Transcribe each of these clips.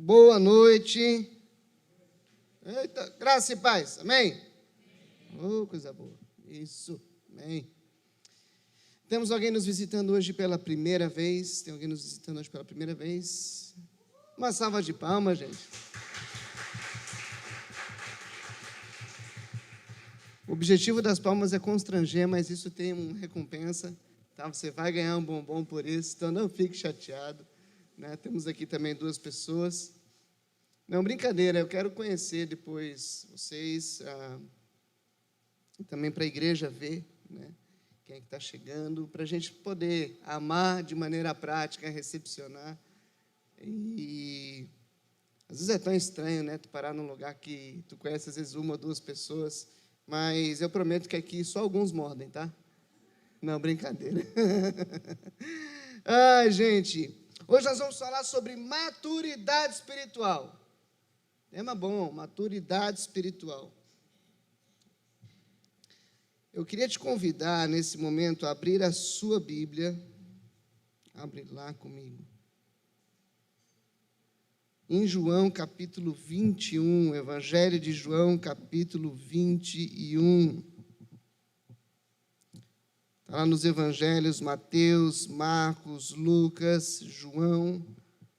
Boa noite. Eita, graça e paz, amém? Oh, coisa boa. Isso, amém. Temos alguém nos visitando hoje pela primeira vez? Tem alguém nos visitando hoje pela primeira vez? Uma salva de palmas, gente. O objetivo das palmas é constranger, mas isso tem uma recompensa, tá? Você vai ganhar um bombom por isso, então não fique chateado, né? Temos aqui também 2 pessoas. Não, brincadeira, eu quero conhecer depois vocês, e também para a igreja ver, né, quem é que está chegando, para a gente poder amar de maneira prática, recepcionar. E às vezes é tão estranho, né, tu parar num lugar que tu conhece às vezes 1 ou 2 pessoas, mas eu prometo que aqui só alguns mordem, tá? Não, brincadeira. Ai, gente, hoje nós vamos falar sobre maturidade espiritual. Tema bom, maturidade espiritual. Eu queria te convidar, nesse momento, a abrir a sua Bíblia. Abre lá comigo. Em João, capítulo 21, Evangelho de João, capítulo 21. Está lá nos Evangelhos, Mateus, Marcos, Lucas, João,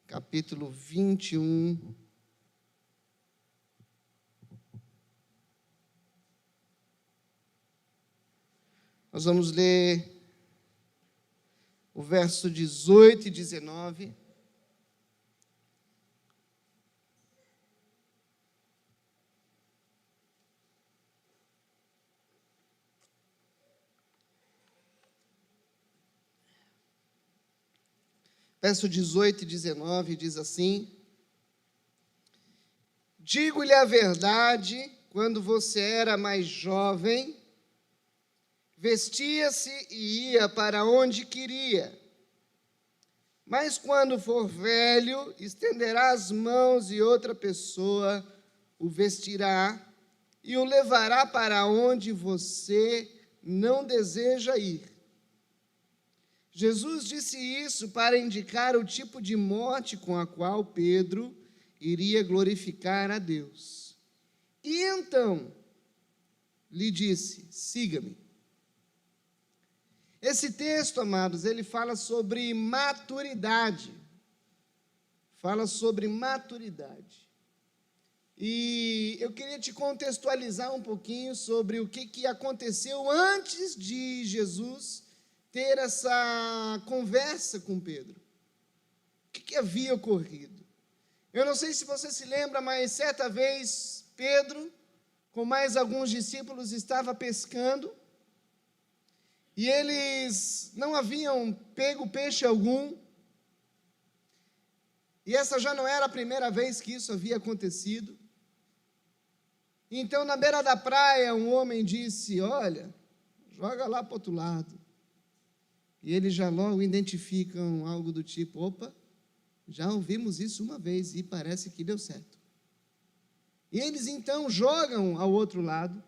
capítulo 21. Nós vamos ler o verso 18 e 19. Verso 18 e 19 diz assim: digo-lhe a verdade, quando você era mais jovem, vestia-se e ia para onde queria. Mas quando for velho, estenderá as mãos e outra pessoa o vestirá e o levará para onde você não deseja ir. Jesus disse isso para indicar o tipo de morte com a qual Pedro iria glorificar a Deus. E então lhe disse: siga-me. Esse texto, amados, ele fala sobre maturidade. Fala sobre maturidade. E eu queria te contextualizar um pouquinho sobre o que aconteceu antes de Jesus ter essa conversa com Pedro. O que havia ocorrido? Eu não sei se você se lembra, mas certa vez Pedro, com mais alguns discípulos, estava pescando. E eles não haviam pego peixe algum. E essa já não era a primeira vez que isso havia acontecido. Então, na beira da praia, um homem disse: olha, joga lá para o outro lado. E eles já logo identificam algo do tipo: opa, já ouvimos isso uma vez e parece que deu certo. E eles então jogam ao outro lado.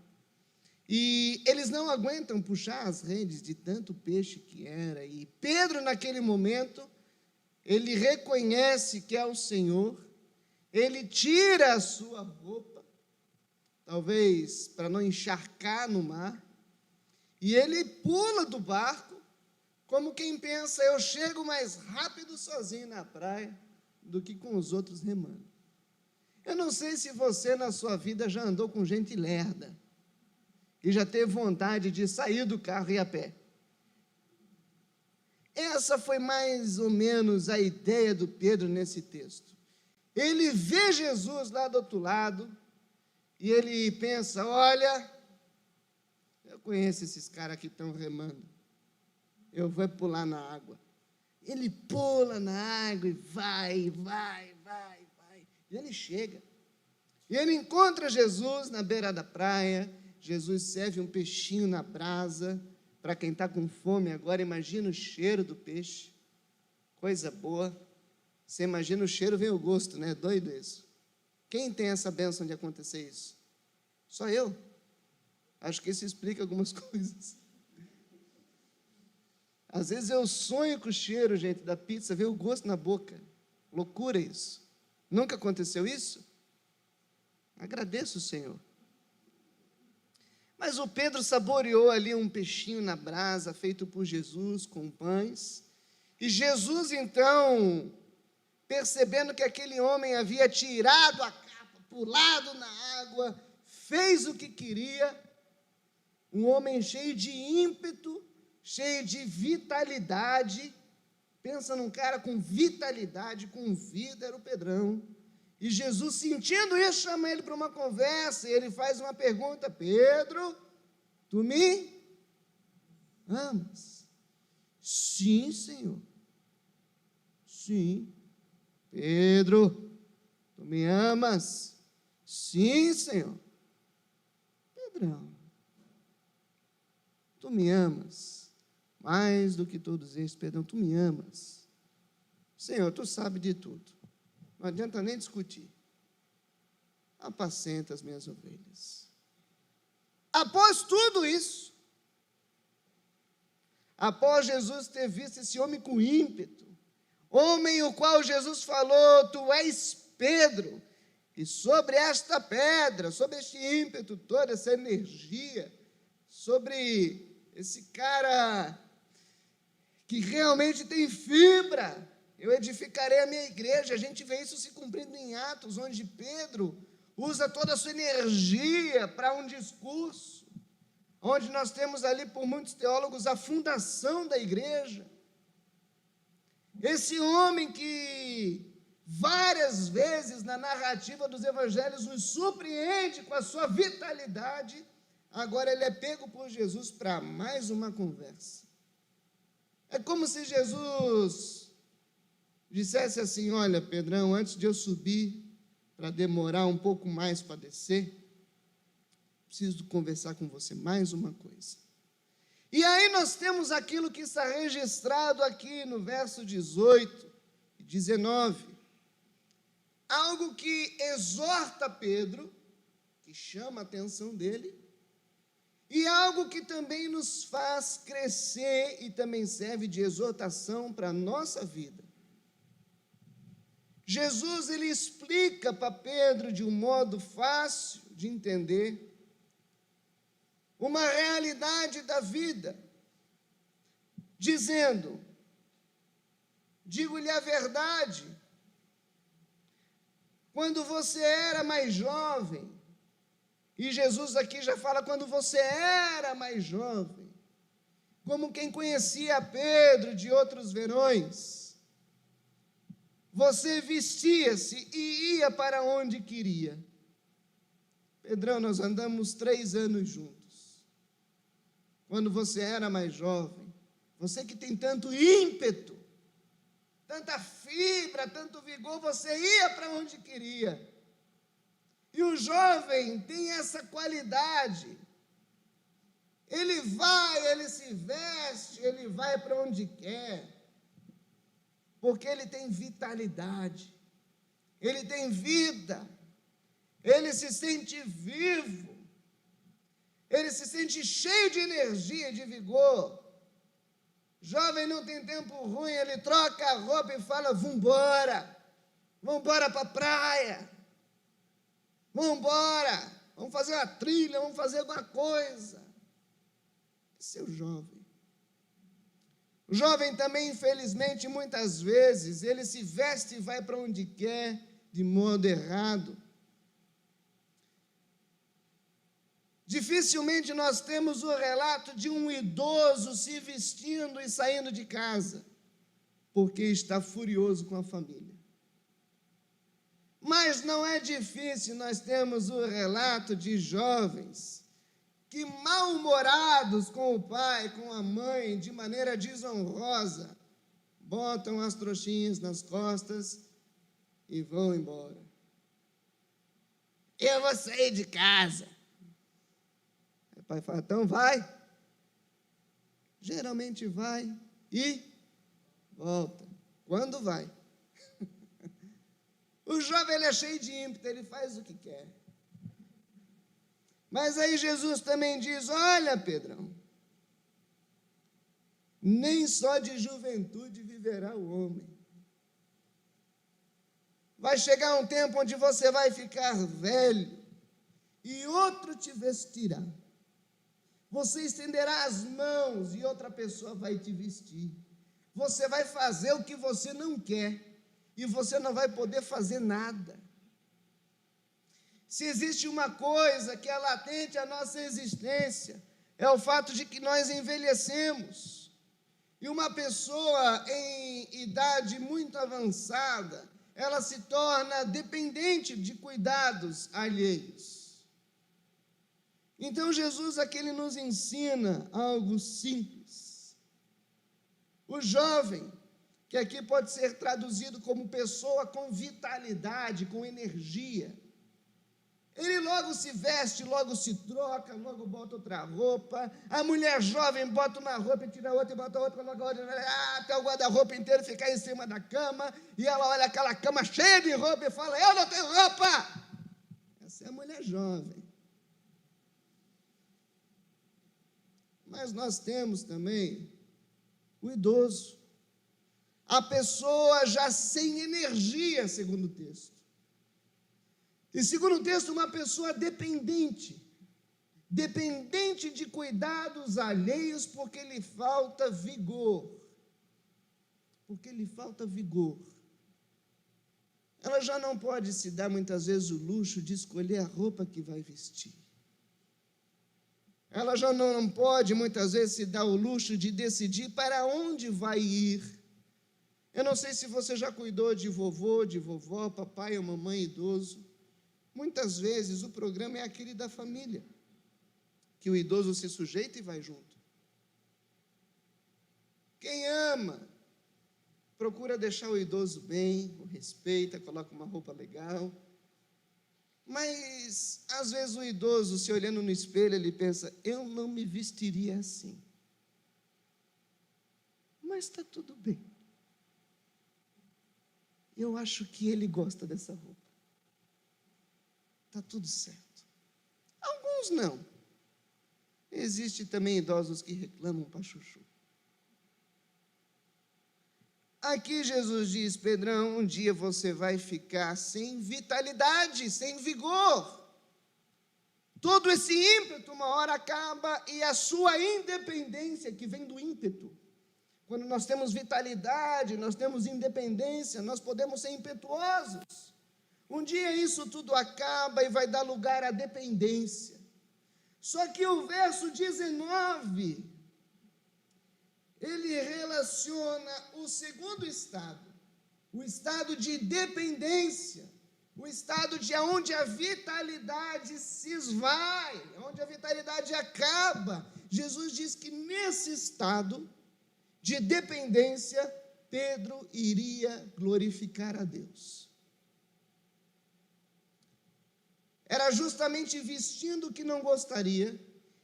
E eles não aguentam puxar as redes de tanto peixe que era. E Pedro, naquele momento, ele reconhece que é o Senhor, ele tira a sua roupa, talvez para não encharcar no mar, e ele pula do barco, como quem pensa: eu chego mais rápido sozinho na praia do que com os outros remando. Eu não sei se você, na sua vida, já andou com gente lerda, e já teve vontade de sair do carro e ir a pé. Essa foi mais ou menos a ideia do Pedro nesse texto. Ele vê Jesus lá do outro lado, e ele pensa: olha, eu conheço esses caras que estão remando, eu vou pular na água. Ele pula na água e vai. E ele chega. E ele encontra Jesus na beira da praia. Jesus serve um peixinho na brasa, para quem está com fome agora. Imagina o cheiro do peixe, coisa boa. Você imagina o cheiro, vem o gosto, né? Doido isso. Quem tem essa bênção de acontecer isso? Só eu. Acho que isso explica algumas coisas. Às vezes eu sonho com o cheiro, gente, da pizza, vem o gosto na boca. Loucura isso. Nunca aconteceu isso? Agradeço o Senhor. Mas o Pedro saboreou ali um peixinho na brasa, feito por Jesus, com pães. E Jesus, então, percebendo que aquele homem havia tirado a capa, pulado na água, fez o que queria, um homem cheio de ímpeto, cheio de vitalidade. Pensa num cara com vitalidade, com vida, era o Pedrão. E Jesus, sentindo isso, chama ele para uma conversa, e ele faz uma pergunta: Pedro, tu me amas? Sim, Senhor. Sim. Pedro, tu me amas? Sim, Senhor. Pedrão, tu me amas? Mais do que todos eles, Pedrão, tu me amas? Senhor, tu sabe de tudo. Não adianta nem discutir. Apacenta as minhas ovelhas. Após tudo isso, após Jesus ter visto esse homem com ímpeto, homem o qual Jesus falou: tu és Pedro, e sobre esta pedra, sobre este ímpeto, toda essa energia, sobre esse cara que realmente tem fibra, eu edificarei a minha igreja. A gente vê isso se cumprindo em Atos, onde Pedro usa toda a sua energia para um discurso, onde nós temos ali, por muitos teólogos, a fundação da igreja. Esse homem que várias vezes na narrativa dos evangelhos nos surpreende com a sua vitalidade, agora ele é pego por Jesus para mais uma conversa. É como se Jesus dissesse assim: olha, Pedrão, antes de eu subir, para demorar um pouco mais para descer, preciso conversar com você mais uma coisa. E aí nós temos aquilo que está registrado aqui no verso 18 e 19, algo que exorta Pedro, que chama a atenção dele, e algo que também nos faz crescer e também serve de exortação para a nossa vida. Jesus, ele explica para Pedro de um modo fácil de entender uma realidade da vida, dizendo: digo-lhe a verdade, quando você era mais jovem, e Jesus aqui já fala quando você era mais jovem, como quem conhecia Pedro de outros verões, você vestia-se e ia para onde queria. Pedrão, nós andamos 3 anos juntos. Quando você era mais jovem, você que tem tanto ímpeto, tanta fibra, tanto vigor, você ia para onde queria. E o jovem tem essa qualidade. Ele vai, ele se veste, ele vai para onde quer, porque ele tem vitalidade, ele tem vida, ele se sente vivo, ele se sente cheio de energia, de vigor. Jovem não tem tempo ruim, ele troca a roupa e fala: vambora para a praia, vambora, vamos fazer uma trilha, vamos fazer alguma coisa. Esse é o jovem. O jovem também, infelizmente, muitas vezes, ele se veste e vai para onde quer, de modo errado. Dificilmente nós temos o relato de um idoso se vestindo e saindo de casa, porque está furioso com a família. Mas não é difícil nós termos o relato de jovens que, mal-humorados com o pai, com a mãe, de maneira desonrosa, botam as trouxinhas nas costas e vão embora. Eu vou sair de casa. O pai fala: então vai. Geralmente vai e volta. Quando vai? O jovem, ele é cheio de ímpeto, ele faz o que quer. Mas aí Jesus também diz: olha, Pedrão, nem só de juventude viverá o homem, Vai chegar um tempo onde você vai ficar velho e outro te vestirá. Você estenderá as mãos e outra pessoa vai te vestir. Você vai fazer o que você não quer e você não vai poder fazer nada. Se existe uma coisa que é latente à nossa existência, é o fato de que nós envelhecemos. E uma pessoa em idade muito avançada, ela se torna dependente de cuidados alheios. Então Jesus aqui ele nos ensina algo simples. O jovem, que aqui pode ser traduzido como pessoa com vitalidade, com energia, ele logo se veste, logo se troca, logo bota outra roupa. A mulher jovem bota uma roupa e tira outra, e bota outra, logo outra, até o guarda-roupa inteiro ficar em cima da cama, e ela olha aquela cama cheia de roupa e fala, eu não tenho roupa. Essa é a mulher jovem. Mas nós temos também o idoso, a pessoa já sem energia, segundo o texto. E segundo o texto, uma pessoa dependente de cuidados alheios, porque lhe falta vigor. Ela já não pode se dar muitas vezes o luxo de escolher a roupa que vai vestir. Ela já não pode muitas vezes se dar o luxo de decidir para onde vai ir. Eu não sei se você já cuidou de vovô, de vovó, papai ou mamãe idoso. Muitas vezes o programa é aquele da família, que o idoso se sujeita e vai junto. Quem ama, procura deixar o idoso bem, o respeita, coloca uma roupa legal. Mas, às vezes, o idoso, se olhando no espelho, ele pensa, eu não me vestiria assim. Mas está tudo bem. Eu acho que ele gosta dessa roupa. Está tudo certo. Alguns não. Existem também idosos que reclamam para chuchu. Aqui Jesus diz, Pedrão, um dia você vai ficar sem vitalidade, sem vigor. Todo esse ímpeto uma hora acaba e a sua independência, que vem do ímpeto. Quando nós temos vitalidade, nós temos independência, nós podemos ser impetuosos. Um dia isso tudo acaba e vai dar lugar à dependência. Só que o verso 19, ele relaciona o segundo estado, o estado de dependência, o estado de onde a vitalidade se esvai, onde a vitalidade acaba. Jesus diz que nesse estado de dependência, Pedro iria glorificar a Deus. Era justamente vestindo o que não gostaria,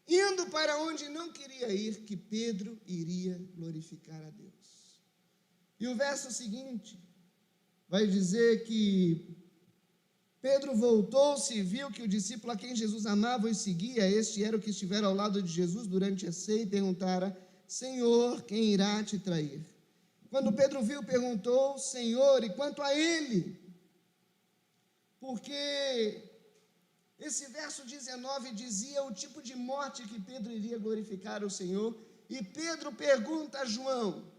indo para onde não queria ir, que Pedro iria glorificar a Deus. E o verso seguinte vai dizer que Pedro voltou-se e viu que o discípulo a quem Jesus amava e seguia, este era o que estivera ao lado de Jesus durante a ceia, e perguntara, Senhor, quem irá te trair? Quando Pedro viu, perguntou, Senhor, e quanto a ele? Porque esse verso 19 dizia o tipo de morte que Pedro iria glorificar o Senhor, e Pedro pergunta a João,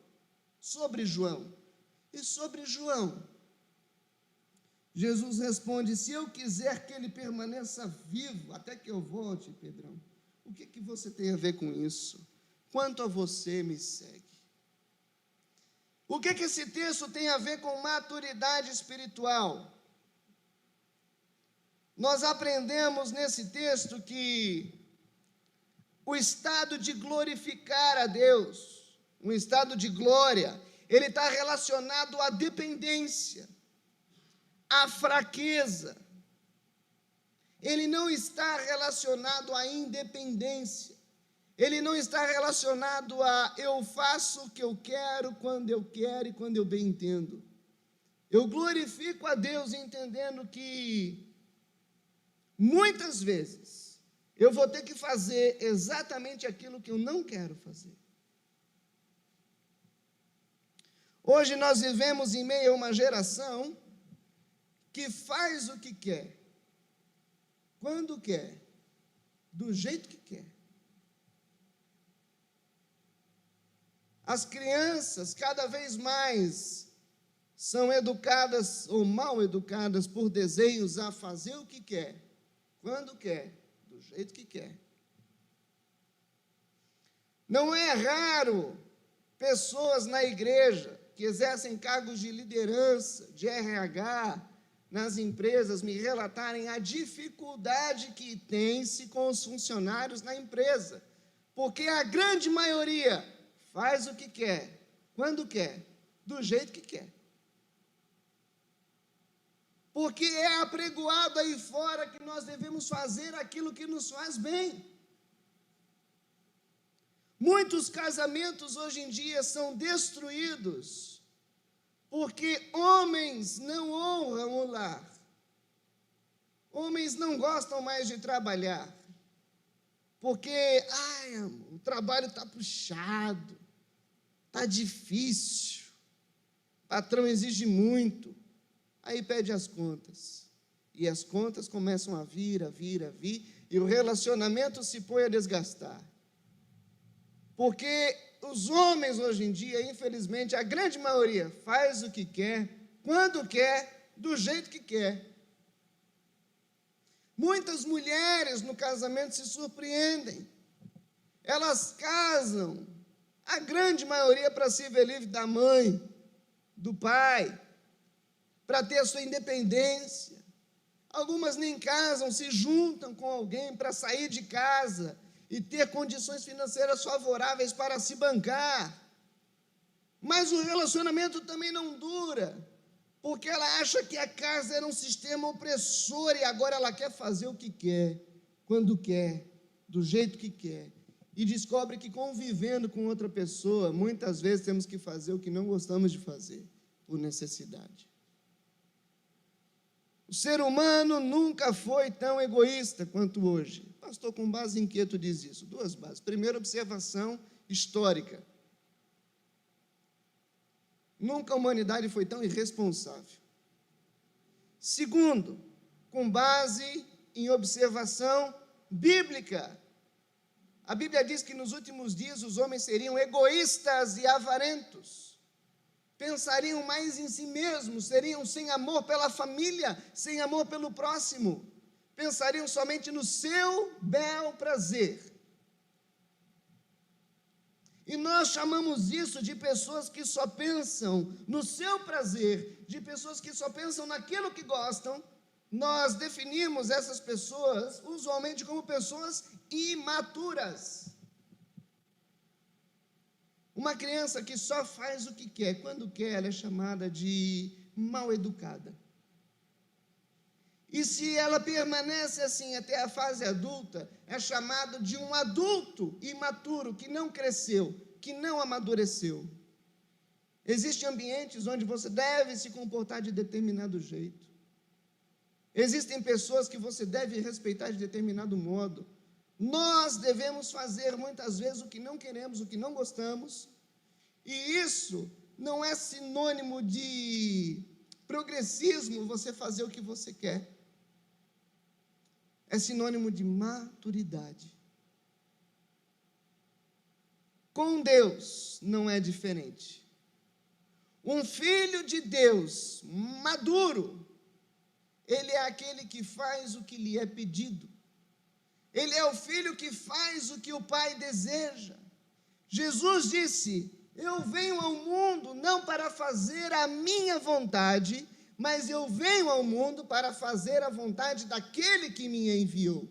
sobre João, e sobre João, Jesus responde, se eu quiser que ele permaneça vivo, até que eu volte, Pedrão, o que você tem a ver com isso? Quanto a você, me segue. O que esse texto tem a ver com maturidade espiritual? Nós aprendemos nesse texto que o estado de glorificar a Deus, um estado de glória, ele está relacionado à dependência, à fraqueza. Ele não está relacionado à independência. Ele não está relacionado a eu faço o que eu quero, quando eu quero e quando eu bem entendo. Eu glorifico a Deus entendendo que muitas vezes eu vou ter que fazer exatamente aquilo que eu não quero fazer. Hoje nós vivemos em meio a uma geração que faz o que quer, quando quer, do jeito que quer. As crianças, cada vez mais, são educadas ou mal educadas por desenhos a fazer o que quer, quando quer, do jeito que quer. Não é raro pessoas na igreja que exercem cargos de liderança, de RH, nas empresas, me relatarem a dificuldade que tem-se com os funcionários na empresa, porque a grande maioria faz o que quer, quando quer, do jeito que quer. Porque é apregoado aí fora que nós devemos fazer aquilo que nos faz bem. Muitos casamentos hoje em dia são destruídos porque homens não honram o lar. Homens não gostam mais de trabalhar. Porque, amor, o trabalho está puxado, está difícil, o patrão exige muito. Aí pede as contas. E as contas começam a vir, e o relacionamento se põe a desgastar. Porque os homens hoje em dia, infelizmente, a grande maioria faz o que quer, quando quer, do jeito que quer. Muitas mulheres no casamento se surpreendem. Elas casam, a grande maioria para se ver livre da mãe, do pai, para ter a sua independência. Algumas nem casam, se juntam com alguém para sair de casa e ter condições financeiras favoráveis para se bancar. Mas o relacionamento também não dura, porque ela acha que a casa era um sistema opressor e agora ela quer fazer o que quer, quando quer, do jeito que quer. E descobre que convivendo com outra pessoa, muitas vezes temos que fazer o que não gostamos de fazer, por necessidade. O ser humano nunca foi tão egoísta quanto hoje. O pastor com base em que tu diz isso? Duas bases. Primeira, observação histórica. Nunca a humanidade foi tão irresponsável. Segundo, com base em observação bíblica. A Bíblia diz que nos últimos dias os homens seriam egoístas e avarentos. Pensariam mais em si mesmos, seriam sem amor pela família, sem amor pelo próximo. Pensariam somente no seu bel prazer. E nós chamamos isso de pessoas que só pensam no seu prazer, de pessoas que só pensam naquilo que gostam. Nós definimos essas pessoas, usualmente, como pessoas imaturas. Uma criança que só faz o que quer, quando quer, ela é chamada de mal educada. E se ela permanece assim até a fase adulta, é chamado de um adulto imaturo, que não cresceu, que não amadureceu. Existem ambientes onde você deve se comportar de determinado jeito. Existem pessoas que você deve respeitar de determinado modo. Nós devemos fazer muitas vezes o que não queremos, o que não gostamos, e isso não é sinônimo de progressismo, você fazer o que você quer. É sinônimo de maturidade. Com Deus não é diferente. Um filho de Deus maduro, ele é aquele que faz o que lhe é pedido. Ele é o filho que faz o que o Pai deseja. Jesus disse: eu venho ao mundo não para fazer a minha vontade, mas eu venho ao mundo para fazer a vontade daquele que me enviou.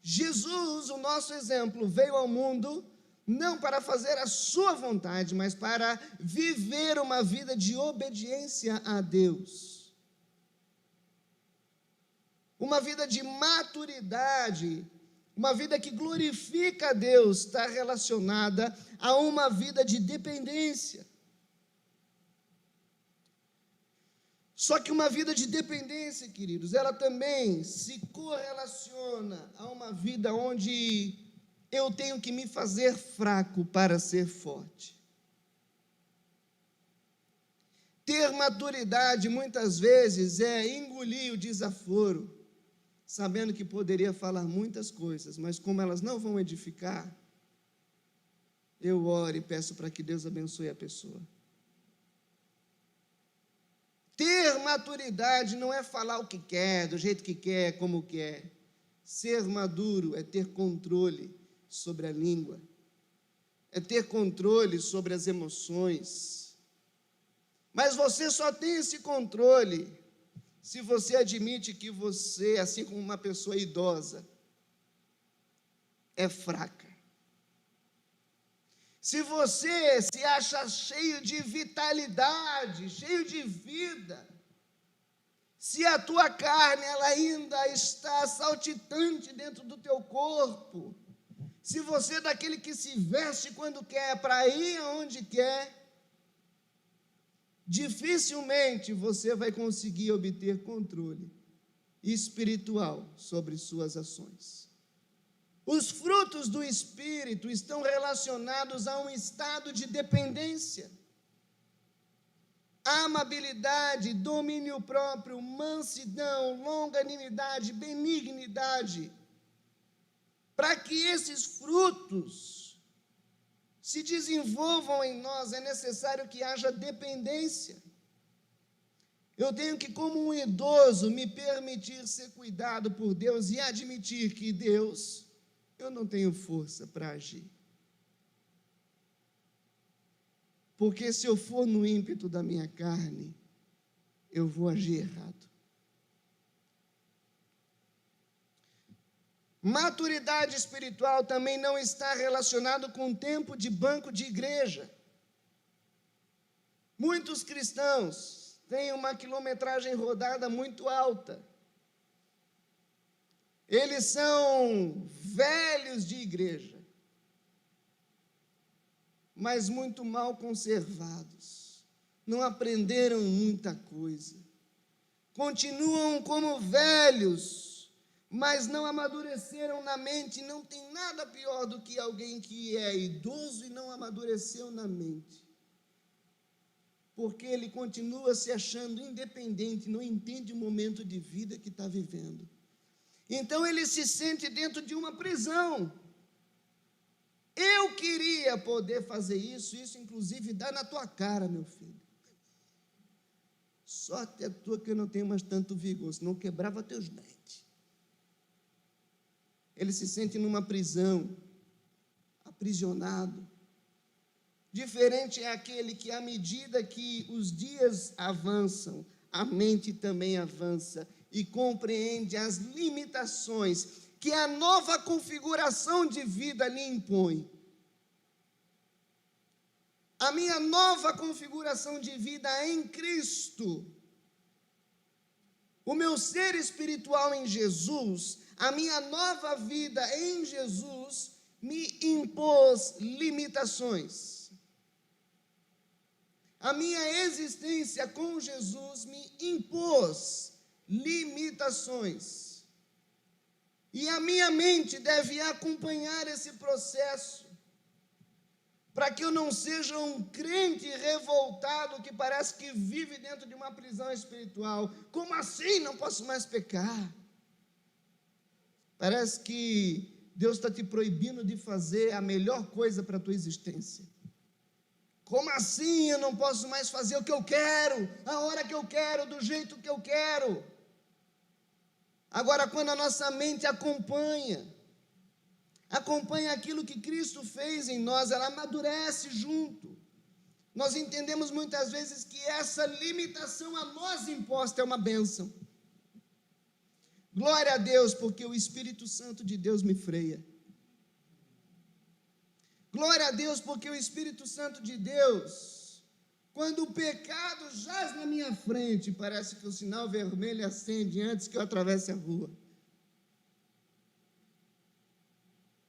Jesus, o nosso exemplo, veio ao mundo não para fazer a sua vontade, mas para viver uma vida de obediência a Deus. Uma vida de maturidade, uma vida que glorifica a Deus, está relacionada a uma vida de dependência. Só que uma vida de dependência, queridos, ela também se correlaciona a uma vida onde eu tenho que me fazer fraco para ser forte. Ter maturidade, muitas vezes, é engolir o desaforo, sabendo que poderia falar muitas coisas, mas como elas não vão edificar, eu oro e peço para que Deus abençoe a pessoa. Ter maturidade não é falar o que quer, do jeito que quer, como quer. Ser maduro é ter controle sobre a língua, é ter controle sobre as emoções. Mas você só tem esse controle se você admite que você, assim como uma pessoa idosa, é fraca. Se você se acha cheio de vitalidade, cheio de vida, se a tua carne ela ainda está saltitante dentro do teu corpo, se você é daquele que se veste quando quer, para ir aonde quer, dificilmente você vai conseguir obter controle espiritual sobre suas ações. Os frutos do Espírito estão relacionados a um estado de dependência. Amabilidade, domínio próprio, mansidão, longanimidade, benignidade. Para que esses frutos se desenvolvam em nós, é necessário que haja dependência. Eu tenho que, como um idoso, me permitir ser cuidado por Deus e admitir que Deus, eu não tenho força para agir. Porque se eu for no ímpeto da minha carne, eu vou agir errado. Maturidade espiritual também não está relacionado com tempo de banco de igreja. Muitos cristãos têm uma quilometragem rodada muito alta. Eles são velhos de igreja, mas muito mal conservados. Não aprenderam muita coisa. Continuam como velhos, mas não amadureceram na mente. Não tem nada pior do que alguém que é idoso e não amadureceu na mente. Porque ele continua se achando independente, não entende o momento de vida que está vivendo. Então ele se sente dentro de uma prisão. Eu queria poder fazer isso inclusive dá na tua cara, meu filho. Sorte é tua que eu não tenho mais tanto vigor, senão quebrava teus dentes. Ele se sente numa prisão, aprisionado. Diferente é aquele que, à medida que os dias avançam, a mente também avança e compreende as limitações que a nova configuração de vida lhe impõe. A minha nova configuração de vida em Cristo, o meu ser espiritual em Jesus, a minha nova vida em Jesus me impôs limitações. A minha existência com Jesus me impôs limitações. E a minha mente deve acompanhar esse processo, para que eu não seja um crente revoltado que parece que vive dentro de uma prisão espiritual. Como assim não posso mais pecar? Parece que Deus está te proibindo de fazer a melhor coisa para a tua existência. Como assim eu não posso mais fazer o que eu quero, a hora que eu quero, do jeito que eu quero? Agora, quando a nossa mente acompanha aquilo que Cristo fez em nós, ela amadurece junto. Nós entendemos muitas vezes que essa limitação a nós imposta é uma bênção. Glória a Deus, porque o Espírito Santo de Deus me freia. Glória a Deus, porque o Espírito Santo de Deus, quando o pecado jaz na minha frente, parece que o sinal vermelho acende antes que eu atravesse a rua.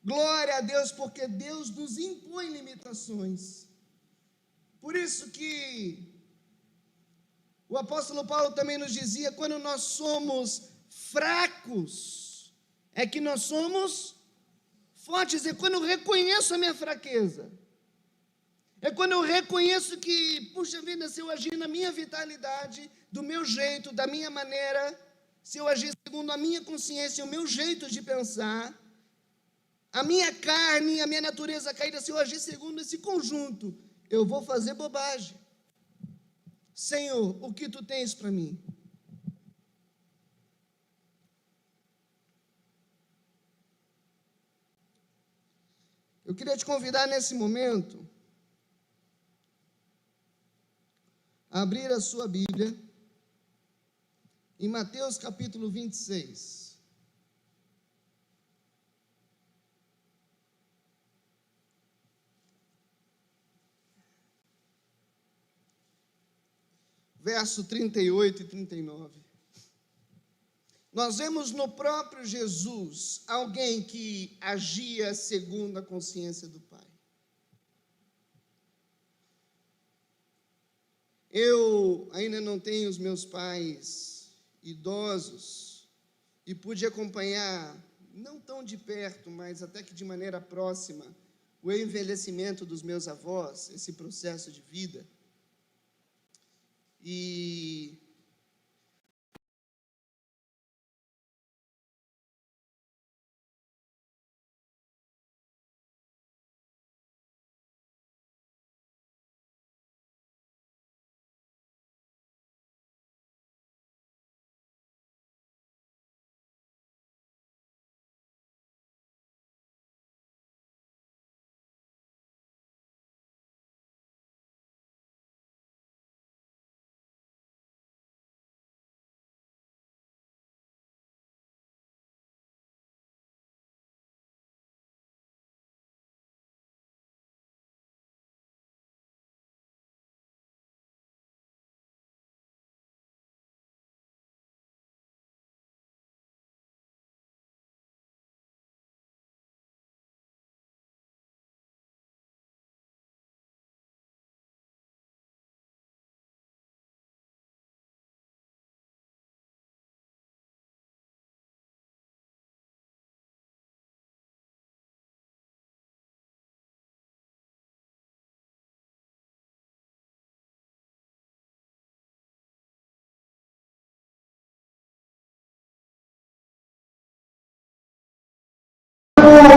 Glória a Deus, porque Deus nos impõe limitações. Por isso que o apóstolo Paulo também nos dizia, quando nós somos fracos, é que nós somos fortes. É quando eu reconheço a minha fraqueza, É quando eu reconheço que, puxa vida, se eu agir na minha vitalidade, do meu jeito, da minha maneira, se eu agir segundo a minha consciência, o meu jeito de pensar, a minha carne, a minha natureza caída, se eu agir segundo esse conjunto, eu vou fazer bobagem. Senhor, o que tu tens para mim? Eu queria te convidar nesse momento a abrir a sua Bíblia em Mateus capítulo 26. Verso 38 e 39. Nós vemos no próprio Jesus alguém que agia segundo a consciência do Pai. Eu ainda não tenho os meus pais idosos e pude acompanhar, não tão de perto, mas até que de maneira próxima, o envelhecimento dos meus avós, esse processo de vida. E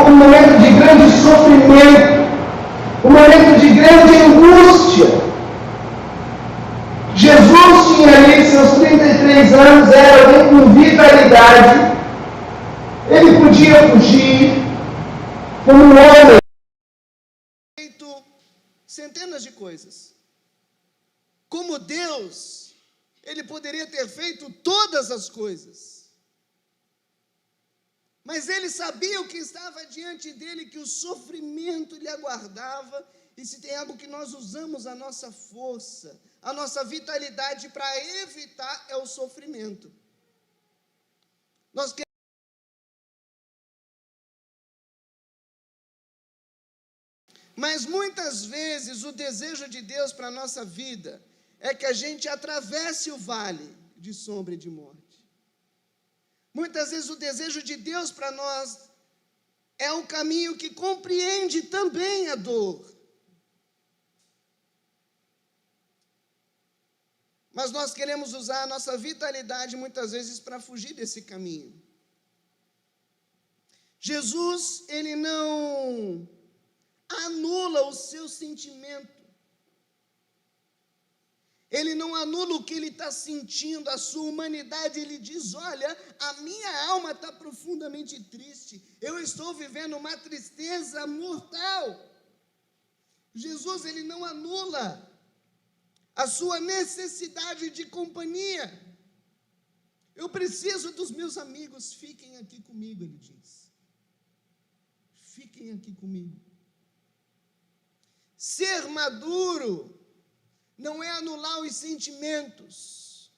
um momento de grande sofrimento, um momento de grande angústia. Jesus tinha ali seus 33 anos, era alguém com vitalidade, ele podia fugir como um homem. Feito centenas de coisas. Como Deus, ele poderia ter feito todas as coisas. Mas ele sabia o que estava diante dele, que o sofrimento lhe aguardava. E se tem algo que nós usamos a nossa força, a nossa vitalidade para evitar, é o sofrimento. Nós queremos. Mas muitas vezes o desejo de Deus para a nossa vida é que a gente atravesse o vale de sombra e de morte. Muitas vezes o desejo de Deus para nós é um caminho que compreende também a dor. Mas nós queremos usar a nossa vitalidade muitas vezes para fugir desse caminho. Jesus, ele não anula o seu sentimento. Ele não anula o que ele está sentindo, a sua humanidade. Ele diz, olha, a minha alma está profundamente triste. Eu estou vivendo uma tristeza mortal. Jesus, ele não anula a sua necessidade de companhia. Eu preciso dos meus amigos, fiquem aqui comigo, ele diz. Fiquem aqui comigo. Ser maduro não é anular os sentimentos.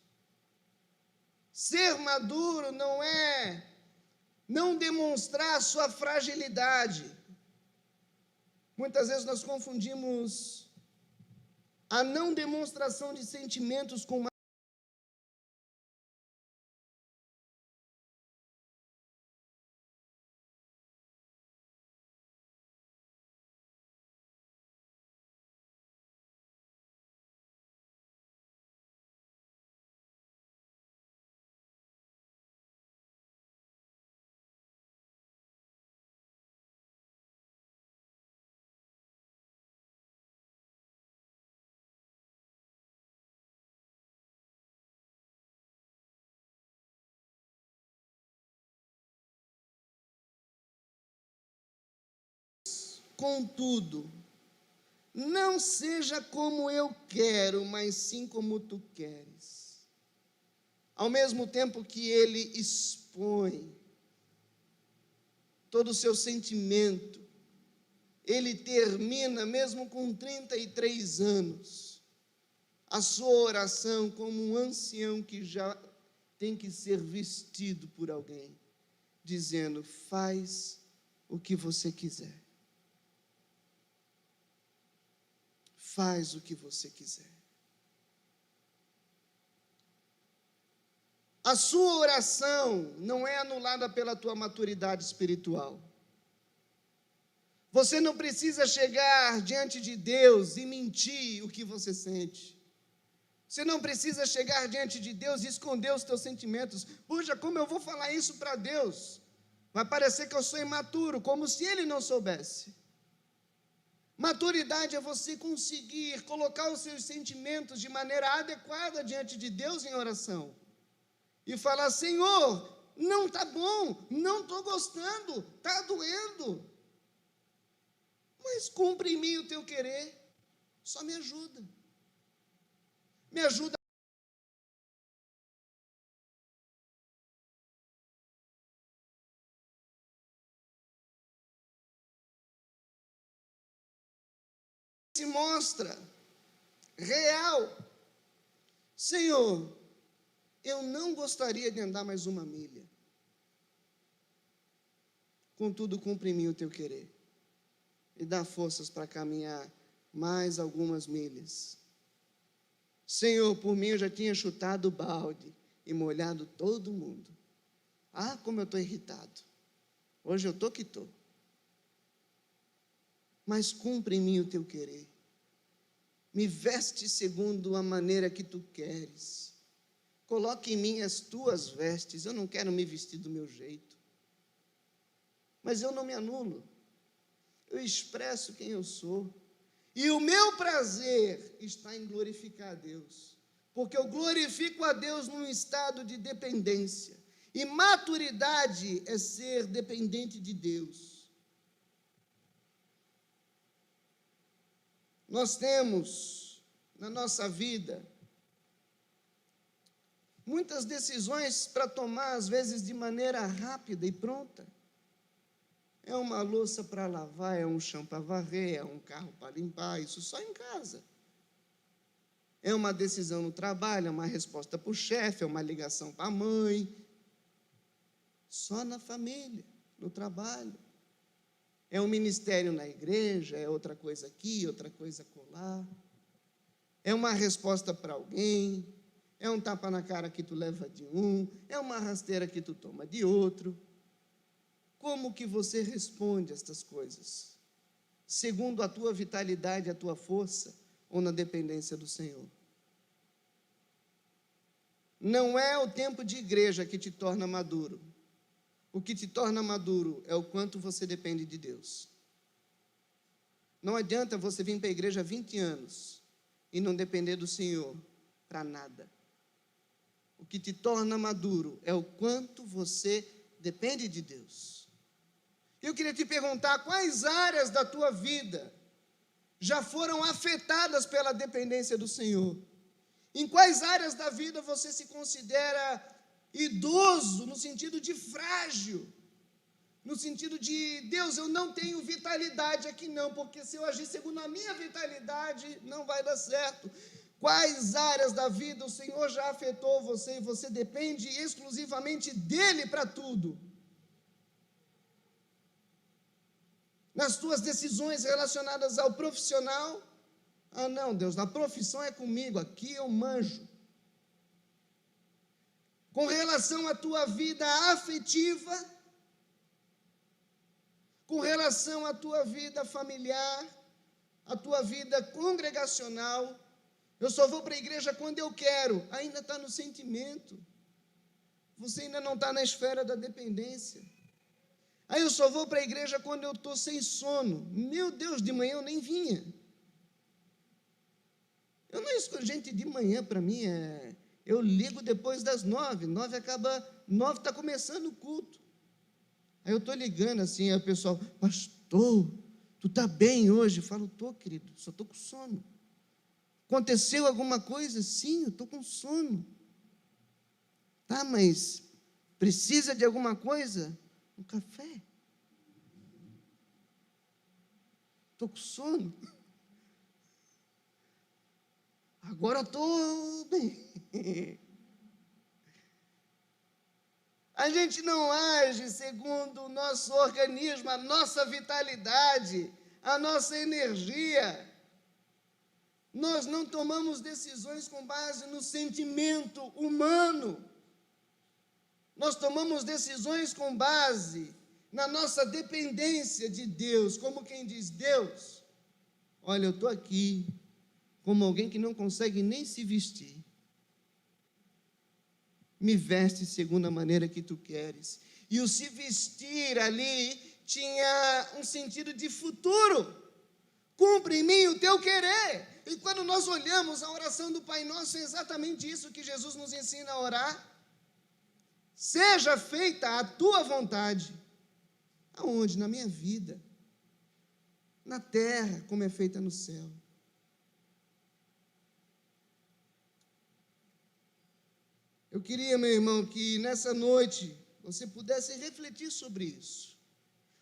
Ser maduro não é não demonstrar a sua fragilidade. Muitas vezes nós confundimos a não demonstração de sentimentos com Contudo, não seja como eu quero, mas sim como tu queres. Ao mesmo tempo que ele expõe todo o seu sentimento, ele termina, mesmo com 33 anos, a sua oração como um ancião que já tem que ser vestido por alguém, dizendo: faz o que você quiser. Faz o que você quiser. A sua oração não é anulada pela tua maturidade espiritual. Você não precisa chegar diante de Deus e mentir o que você sente. Você não precisa chegar diante de Deus e esconder os teus sentimentos. Puxa, como eu vou falar isso para Deus? Vai parecer que eu sou imaturo, como se Ele não soubesse. Maturidade é você conseguir colocar os seus sentimentos de maneira adequada diante de Deus em oração. E falar: Senhor, não está bom, não estou gostando, está doendo. Mas cumpre em mim o teu querer, só me ajuda. Me ajuda. Se mostra real. Senhor, eu não gostaria de andar mais uma milha. Contudo, cumpre em mim o teu querer. E dá forças para caminhar mais algumas milhas. Senhor, por mim eu já tinha chutado o balde e molhado todo mundo. Ah, como eu estou irritado. Hoje eu estou que estou. Mas cumpre em mim o teu querer. Me veste segundo a maneira que tu queres. Coloque em mim as tuas vestes. Eu não quero me vestir do meu jeito. Mas eu não me anulo. Eu expresso quem eu sou. E o meu prazer está em glorificar a Deus. Porque eu glorifico a Deus num estado de dependência. E maturidade é ser dependente de Deus. Nós temos na nossa vida muitas decisões para tomar, às vezes de maneira rápida e pronta. É uma louça para lavar, é um chão para varrer, é um carro para limpar, isso só em casa. É uma decisão no trabalho, é uma resposta para o chefe, é uma ligação para a mãe. Só na família, no trabalho. É um ministério na igreja, é outra coisa aqui, outra coisa acolá. É uma resposta para alguém, é um tapa na cara que tu leva de um, é uma rasteira que tu toma de outro. Como que você responde a estas coisas? Segundo a tua vitalidade, a tua força, ou na dependência do Senhor? Não é o tempo de igreja que te torna maduro. O que te torna maduro é o quanto você depende de Deus. Não adianta você vir para a igreja há 20 anos e não depender do Senhor para nada. O que te torna maduro é o quanto você depende de Deus. Eu queria te perguntar, quais áreas da tua vida já foram afetadas pela dependência do Senhor? Em quais áreas da vida você se considera idoso, no sentido de frágil, no sentido de: Deus, eu não tenho vitalidade aqui não, porque se eu agir segundo a minha vitalidade, não vai dar certo. Quais áreas da vida o Senhor já afetou você e você depende exclusivamente dEle para tudo? Nas tuas decisões relacionadas ao profissional: ah não, Deus, na profissão é comigo, aqui eu manjo. Com relação à tua vida afetiva, com relação à tua vida familiar, à tua vida congregacional, eu só vou para a igreja quando eu quero, ainda está no sentimento, você ainda não está na esfera da dependência. Aí eu só vou para a igreja quando eu estou sem sono. Meu Deus, de manhã eu nem vinha. Eu não escolho, gente, de manhã para mim eu ligo depois das 9 acaba, 9 está começando o culto. Aí eu estou ligando assim, aí o pessoal: pastor, tu Tu está bem hoje? Eu falo, estou, querido, só estou com sono. Aconteceu alguma coisa? Sim, eu estou com sono. Tá, mas precisa de alguma coisa? Um café. Estou com sono. Agora estou bem. A gente não age segundo o nosso organismo, a nossa vitalidade, a nossa energia. Nós não tomamos decisões com base no sentimento humano. Nós tomamos decisões com base na nossa dependência de Deus, como quem diz, Deus, olha, eu estou aqui como alguém que não consegue nem se vestir. Me veste segundo a maneira que tu queres. E o se vestir ali tinha um sentido de futuro. Cumpre em mim o teu querer. E quando nós olhamos a oração do Pai Nosso, é exatamente isso que Jesus nos ensina a orar. Seja feita a tua vontade. Aonde? Na minha vida. Na terra, como é feita no céu. Eu queria, meu irmão, que nessa noite você pudesse refletir sobre isso.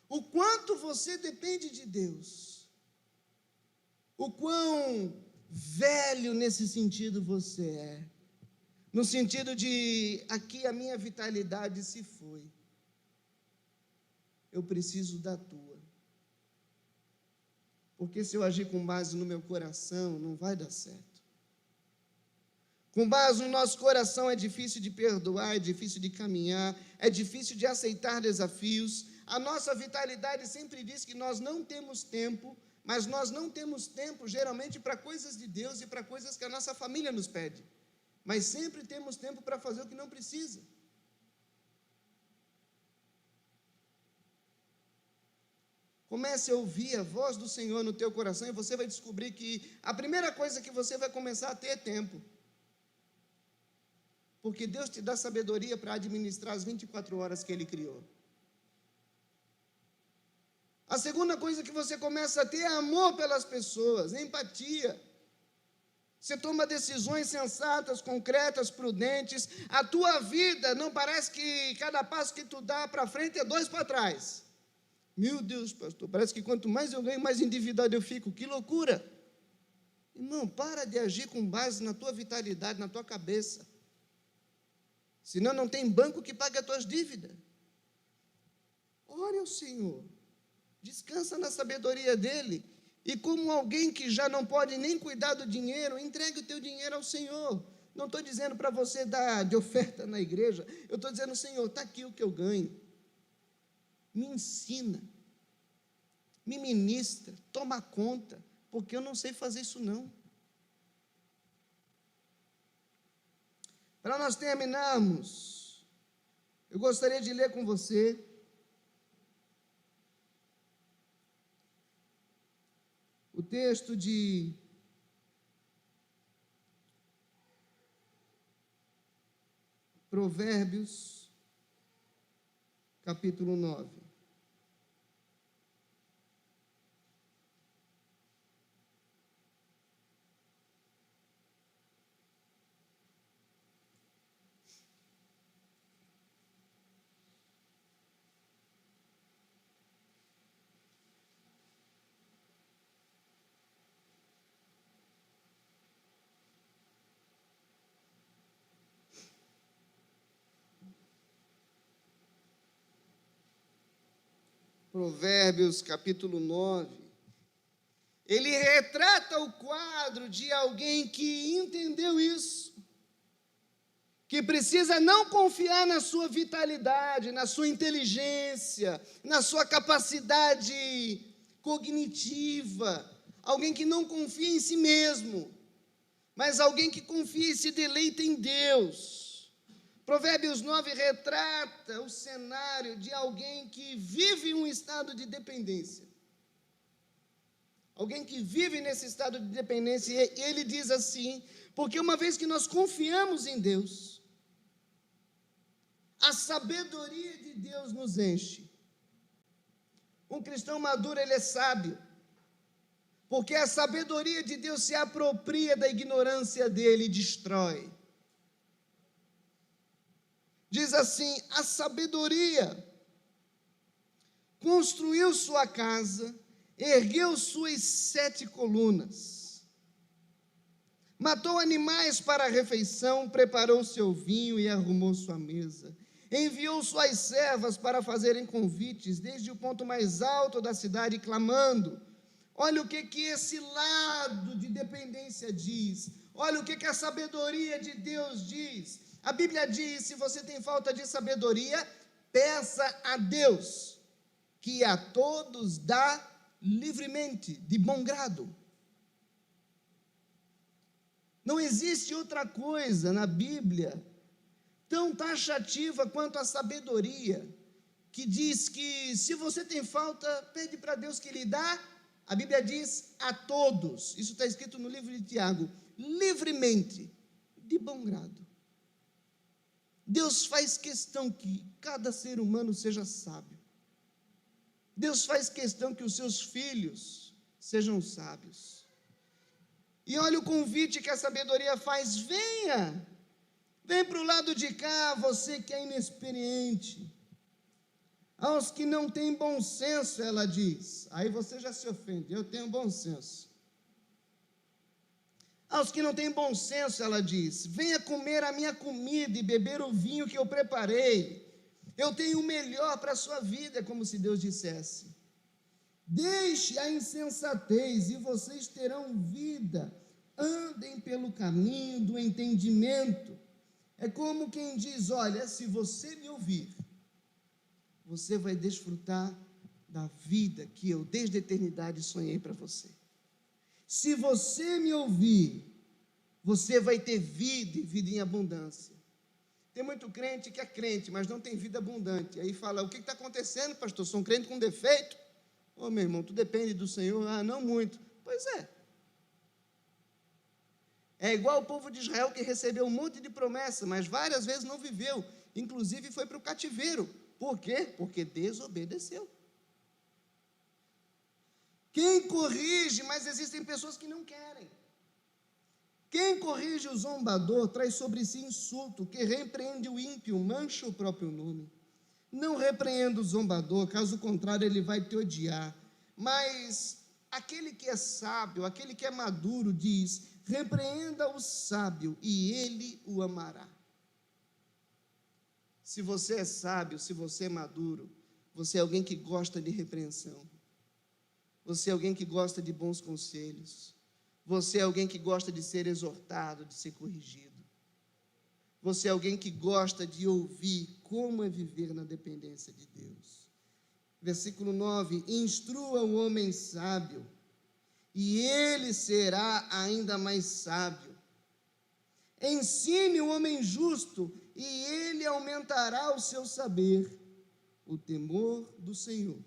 O quanto você depende de Deus. O quão velho nesse sentido você é. No sentido de, aqui a minha vitalidade se foi. Eu preciso da tua. Porque se eu agir com base no meu coração, não vai dar certo. Com base no nosso coração é difícil de perdoar, é difícil de caminhar, é difícil de aceitar desafios. A nossa vitalidade sempre diz que nós não temos tempo, mas nós não temos tempo geralmente para coisas de Deus e para coisas que a nossa família nos pede. Mas sempre temos tempo para fazer o que não precisa. Comece a ouvir a voz do Senhor no teu coração e você vai descobrir que a primeira coisa que você vai começar a ter é tempo. Porque Deus te dá sabedoria para administrar as 24 horas que Ele criou. A segunda coisa que você começa a ter é amor pelas pessoas, empatia. Você toma decisões sensatas, concretas, prudentes. A tua vida não parece que cada passo que tu dá para frente é 2 para trás. Meu Deus, pastor, parece que quanto mais eu ganho, mais endividado eu fico. Que loucura! Irmão, para de agir com base na tua vitalidade, na tua cabeça. Senão não tem banco que pague as tuas dívidas. Ore ao Senhor. Descansa na sabedoria dEle. E como alguém que já não pode nem cuidar do dinheiro, entregue o teu dinheiro ao Senhor. Não estou dizendo para você dar de oferta na igreja. Eu estou dizendo, Senhor, está aqui o que eu ganho. Me ensina. Me ministra. Toma conta. Porque eu não sei fazer isso não. Para nós terminarmos, eu gostaria de ler com você o texto de Provérbios, capítulo 9. Provérbios, capítulo 9, ele retrata o quadro de alguém que entendeu isso, que precisa não confiar na sua vitalidade, na sua inteligência, na sua capacidade cognitiva, alguém que não confia em si mesmo, mas alguém que confia e se deleita em Deus. Provérbios 9 retrata o cenário de alguém que vive um estado de dependência. Alguém que vive nesse estado de dependência, e ele diz assim, porque uma vez que nós confiamos em Deus, a sabedoria de Deus nos enche. Um cristão maduro, ele é sábio. Porque a sabedoria de Deus se apropria da ignorância dele e destrói. Diz assim: a sabedoria construiu sua casa, ergueu suas 7 colunas, matou animais para a refeição, preparou seu vinho e arrumou sua mesa. Enviou suas servas para fazerem convites desde o ponto mais alto da cidade, clamando. Olha o que esse lado de dependência diz. Olha o que a sabedoria de Deus diz. A Bíblia diz: se você tem falta de sabedoria, peça a Deus, que a todos dá livremente, de bom grado. Não existe outra coisa na Bíblia tão taxativa quanto a sabedoria, que diz que se você tem falta, pede para Deus que lhe dá. A Bíblia diz a todos, isso está escrito no livro de Tiago, livremente, de bom grado. Deus faz questão que cada ser humano seja sábio. Deus faz questão que os seus filhos sejam sábios. E olha o convite que a sabedoria faz: venha, vem para o lado de cá, você que é inexperiente. Aos que não têm bom senso, ela diz. Aí você já se ofende: eu tenho bom senso. Aos que não têm bom senso, ela diz: venha comer a minha comida e beber o vinho que eu preparei. Eu tenho o melhor para a sua vida, como se Deus dissesse. Deixe a insensatez e vocês terão vida. Andem pelo caminho do entendimento. É como quem diz: olha, se você me ouvir, você vai desfrutar da vida que eu desde a eternidade sonhei para você. Se você me ouvir, você vai ter vida e vida em abundância. Tem muito crente que é crente, mas não tem vida abundante. Aí fala: o que está acontecendo, pastor? Sou um crente com defeito? Ô, meu irmão, tu depende do Senhor? Ah, não muito. Pois é. É igual o povo de Israel, que recebeu um monte de promessa, mas várias vezes não viveu. Inclusive foi para o cativeiro. Por quê? Porque desobedeceu. Quem corrige, mas existem pessoas que não querem. Quem corrige o zombador traz sobre si insulto, que repreende o ímpio mancha o próprio nome. Não repreenda o zombador, caso contrário ele vai te odiar. Mas aquele que é sábio, aquele que é maduro diz: repreenda o sábio e ele o amará. Se você é sábio, se você é maduro, você é alguém que gosta de repreensão. Você é alguém que gosta de bons conselhos. Você é alguém que gosta de ser exortado, de ser corrigido. Você é alguém que gosta de ouvir como é viver na dependência de Deus. Versículo 9: instrua o homem sábio, e ele será ainda mais sábio. Ensine o homem justo, e ele aumentará o seu saber. O temor do Senhor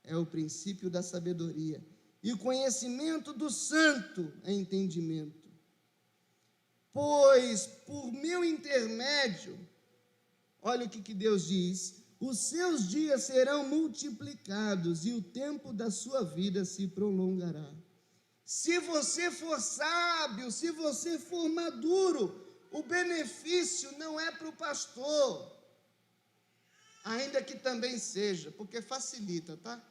é o princípio da sabedoria, e o conhecimento do santo é entendimento. Pois por meu intermédio, olha o que Deus diz: os seus dias serão multiplicados e o tempo da sua vida se prolongará. Se você for sábio, se você for maduro, o benefício não é para o pastor, ainda que também seja, porque facilita, tá?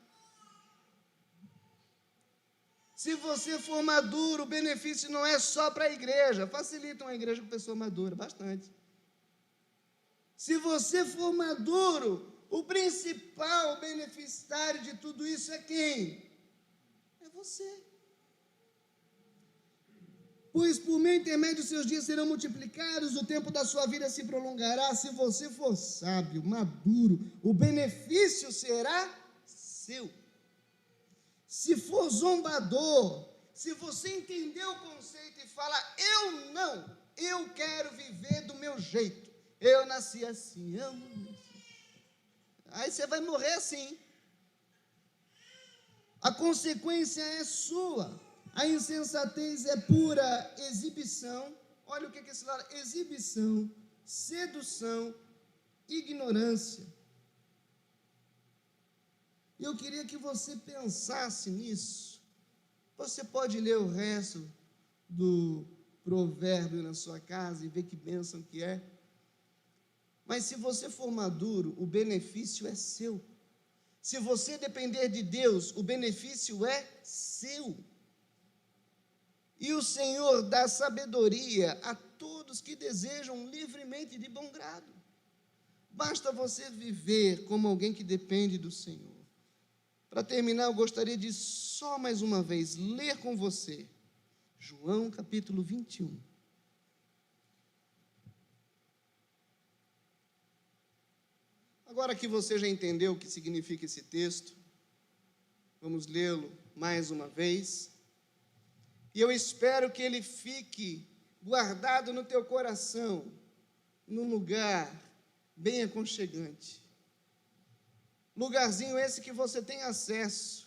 Se você for maduro, o benefício não é só para a igreja, facilita uma igreja com pessoa madura, bastante. Se você for maduro, o principal beneficiário de tudo isso é quem? É você. Pois por meu intermédio seus dias serão multiplicados, o tempo da sua vida se prolongará. Se você for sábio, maduro, o benefício será seu. Se for zombador, se você entender o conceito e falar: eu quero viver do meu jeito, eu nasci assim, aí você vai morrer assim. A consequência é sua. A insensatez é pura exibição. Olha o que esse lado: exibição, sedução, ignorância. Eu queria que você pensasse nisso. Você pode ler o resto do provérbio na sua casa e ver que bênção que é. Mas se você for maduro, o benefício é seu. Se você depender de Deus, o benefício é seu. E o Senhor dá sabedoria a todos que desejam livremente de bom grado. Basta você viver como alguém que depende do Senhor. Para terminar, eu gostaria de só mais uma vez ler com você João capítulo 21. Agora que você já entendeu o que significa esse texto, vamos lê-lo mais uma vez. E eu espero que ele fique guardado no teu coração, num lugar bem aconchegante. Lugarzinho esse que você tem acesso.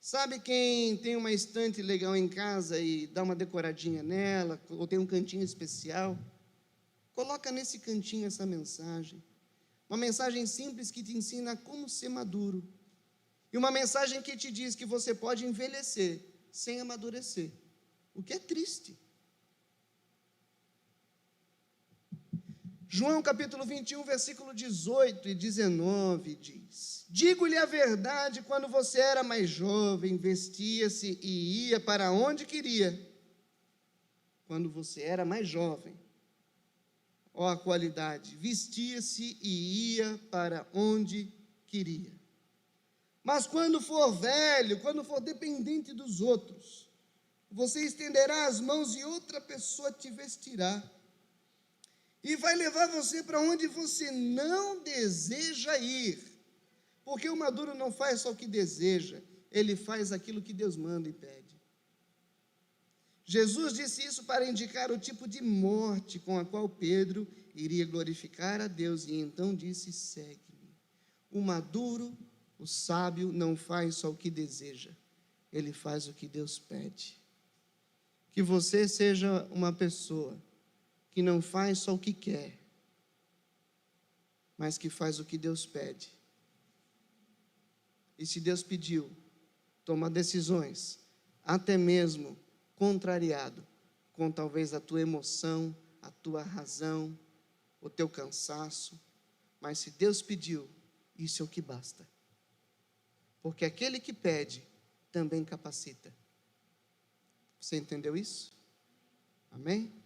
Sabe quem tem uma estante legal em casa e dá uma decoradinha nela, ou tem um cantinho especial? Coloca nesse cantinho essa mensagem. Uma mensagem simples que te ensina como ser maduro. E uma mensagem que te diz que você pode envelhecer sem amadurecer. O que é triste. João capítulo 21, versículo 18 e 19 diz: Digo-lhe a verdade, quando você era mais jovem, vestia-se e ia para onde queria. Quando você era mais jovem, ó a qualidade, vestia-se e ia para onde queria. Mas quando for velho, quando for dependente dos outros, você estenderá as mãos e outra pessoa te vestirá. E vai levar você para onde você não deseja ir. Porque o maduro não faz só o que deseja, ele faz aquilo que Deus manda e pede. Jesus disse isso para indicar o tipo de morte com a qual Pedro iria glorificar a Deus. E então disse: segue-me. O maduro, o sábio, não faz só o que deseja, ele faz o que Deus pede. Que você seja uma pessoa que não faz só o que quer, mas que faz o que Deus pede. E se Deus pediu, toma decisões, até mesmo contrariado com talvez a tua emoção, a tua razão, o teu cansaço, mas se Deus pediu, isso é o que basta. Porque aquele que pede, também capacita. Você entendeu isso? Amém?